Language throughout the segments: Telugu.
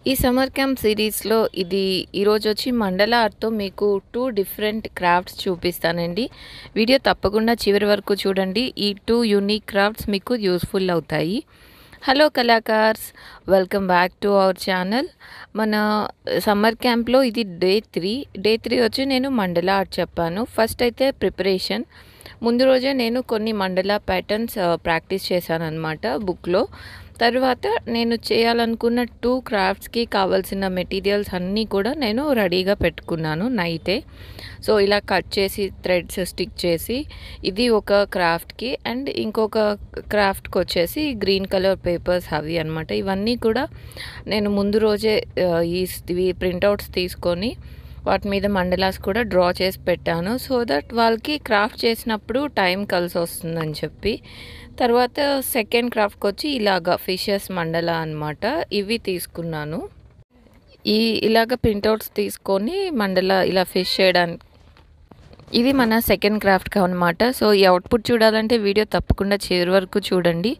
ఈ సమ్మర్ క్యాంప్ సిరీస్‌లో ఈరోజొచ్చి మండల ఆర్ట్‌తో మీకు 2 డిఫరెంట్ క్రాఫ్ట్స్ చూపిస్తానండి. వీడియో తప్పకుండా చివరి వరకు చూడండి. ఈ 2 యూనిక్ క్రాఫ్ట్స్ మీకు యూజ్‌ఫుల్ అవుతాయి. హలో కళాకార్స్, welcome back to our channel. మన సమ్మర్ క్యాంప్‌లో ఇది డే 3. డే 3 వచ్చి నేను మండల ఆర్ట్ చెప్పాను. ఫస్ట్ అయితే ప్రిపరేషన్. ముందు రోజే నేను కొన్ని మండల ప్యాటర్న్స్ ప్రాక్టీస్ చేశానన్నమాట బుక్‌లో. తర్వాత నేను చేయాలనుకున్న 2 క్రాఫ్ట్స్‌కి కావాల్సిన మెటీరియల్స్ అన్నీ కూడా నేను రెడీగా పెట్టుకున్నాను నైటే. సో ఇలా కట్ చేసి థ్రెడ్స్ స్టిక్ చేసి ఇది ఒక క్రాఫ్ట్‌కి అండ్ ఇంకొక క్రాఫ్ట్‌కి వచ్చేసి గ్రీన్ కలర్ పేపర్స్ అవి అనమాట. ఇవన్నీ కూడా నేను ముందు రోజే ఇవి ప్రింట్అవుట్స్ తీసుకొని వాటి మీద మండలాస్ కూడా డ్రా చేసి పెట్టాను. సో దట్ వాళ్ళకి క్రాఫ్ట్ చేసినప్పుడు టైం కలిసి వస్తుందని చెప్పి. తర్వాత సెకండ్ క్రాఫ్ట్కి వచ్చి ఇలాగా ఫిషెస్ మండల అనమాట. ఇవి తీసుకున్నాను. ఇలాగ ప్రింట్అవుట్స్ తీసుకొని మండల ఇలా ఫిష్ చేయడానికి ఇది మన సెకండ్ క్రాఫ్ట్కి అనమాట. సో ఈ అవుట్పుట్ చూడాలంటే వీడియో తప్పకుండా చివరి వరకు చూడండి.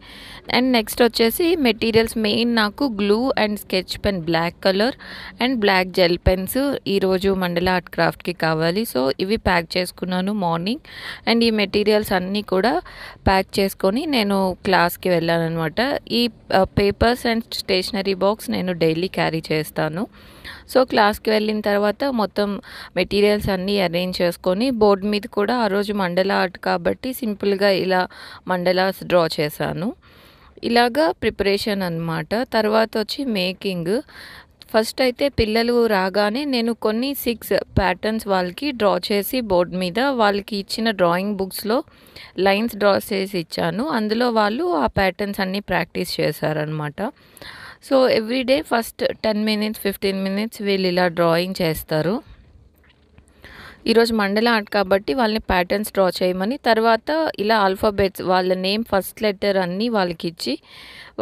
అండ్ నెక్స్ట్ వచ్చేసి మెటీరియల్స్ మెయిన్ నాకు glue and sketch pen black colour and black gel pens ఈరోజు మండల ఆర్ట్ క్రాఫ్ట్కి కావాలి. సో ఇవి ప్యాక్ చేసుకున్నాను మార్నింగ్. అండ్ ఈ మెటీరియల్స్ అన్నీ కూడా ప్యాక్ చేసుకొని నేను క్లాస్కి వెళ్ళాను అనమాట. ఈ పేపర్స్ అండ్ స్టేషనరీ బాక్స్ నేను డైలీ క్యారీ చేస్తాను. సో క్లాస్కి వెళ్ళిన తర్వాత మొత్తం మెటీరియల్స్ అన్నీ అరేంజ్ చేసుకొని బోర్డు మీద కూడా ఆ రోజు మండల ఆర్ట్ కాబట్టి సింపుల్గా ఇలా మండలాస్ డ్రా చేశాను. ఇలాగా ప్రిపరేషన్ అన్నమాట. తర్వాత వచ్చి మేకింగ్. ఫస్ట్ అయితే పిల్లలు రాగానే నేను కొన్ని 6 ప్యాటర్న్స్ వాళ్ళకి డ్రా చేసి బోర్డు మీద వాళ్ళకి ఇచ్చిన డ్రాయింగ్ బుక్స్లో లైన్స్ డ్రా చేసి ఇచ్చాను. అందులో వాళ్ళు ఆ ప్యాటర్న్స్ అన్నీ ప్రాక్టీస్ చేశారనమాట. So everyday first 10 minutes 15 minutes వీళ్ళు ఇలా డ్రాయింగ్ చేస్తారు. ఈరోజు మండల ఆర్ట్ కాబట్టి వాళ్ళని ప్యాటర్న్స్ డ్రా చేయమని, తర్వాత ఇలా ఆల్ఫాబెట్స్ వాళ్ళ నేమ్ ఫస్ట్ లెటర్ అన్నీ వాళ్ళకి ఇచ్చి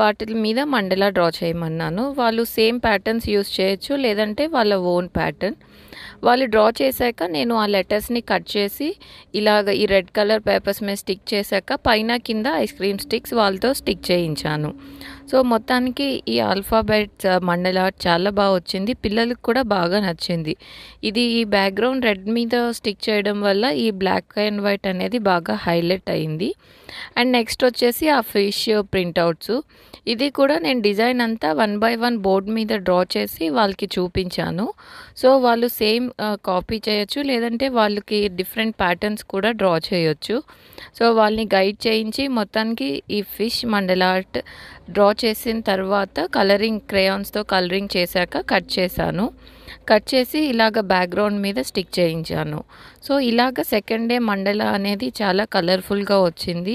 వాటి మీద మండల డ్రా చేయమన్నాను. వాళ్ళు సేమ్ ప్యాటర్న్స్ యూస్ చేయొచ్చు, లేదంటే వాళ్ళ ఓన్ ప్యాటర్న్. వాళ్ళు డ్రా చేశాక నేను ఆ లెటర్స్ని కట్ చేసి ఇలాగ ఈ రెడ్ కలర్ పేపర్స్ మీద స్టిక్ చేశాక పైన కింద ఐస్ క్రీమ్ స్టిక్స్ వాళ్ళతో స్టిక్ చేయించాను. సో మొత్తానికి ఈ ఆల్ఫాబెట్స్ మండల ఆర్ట్ చాలా బాగా వచ్చింది. పిల్లలకు కూడా బాగా నచ్చింది. ఈ బ్యాక్గ్రౌండ్ రెడ్ మీద స్టిక్ చేయడం వల్ల ఈ బ్లాక్ అండ్ వైట్ అనేది బాగా హైలైట్ అయింది. అండ్ నెక్స్ట్ వచ్చేసి ఆ ఫిష్ ప్రింట్అవుట్స్. ఇది కూడా నేను డిజైన్ అంతా 1 by 1 బోర్డు మీద డ్రా చేసి వాళ్ళకి చూపించాను. సో వాళ్ళు సేమ్ కాపీ చేయొచ్చు, లేదంటే వాళ్ళకి డిఫరెంట్ ప్యాటర్న్స్ కూడా డ్రా చేయొచ్చు. సో వాళ్ళని గైడ్ చేయించి మొత్తానికి ఈ ఫిష్ మండల ఆర్ట్ డ్రా చేసిన తర్వాత కలరింగ్ క్రేయాన్స్తో కలరింగ్ చేశాక కట్ చేశాను. కట్ చేసి ఇలాగ బ్యాక్గ్రౌండ్ మీద స్టిక్ చేయించాను. సో ఇలాగ సెకండ్ డే మండల అనేది చాలా కలర్ఫుల్గా వచ్చింది.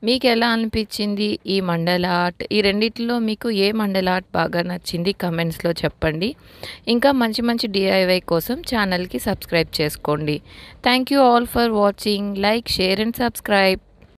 మీకు ఎలా అనిపించింది ఈ మండల ఆర్ట్? ఈ రెండిట్లో మీకు ఏ మండల ఆర్ట్ బాగా నచ్చింది కమెంట్స్లో చెప్పండి. ఇంకా మంచి మంచి DIY కోసం ఛానల్కి సబ్స్క్రైబ్ చేసుకోండి. Thank you all for watching. Like, share and subscribe.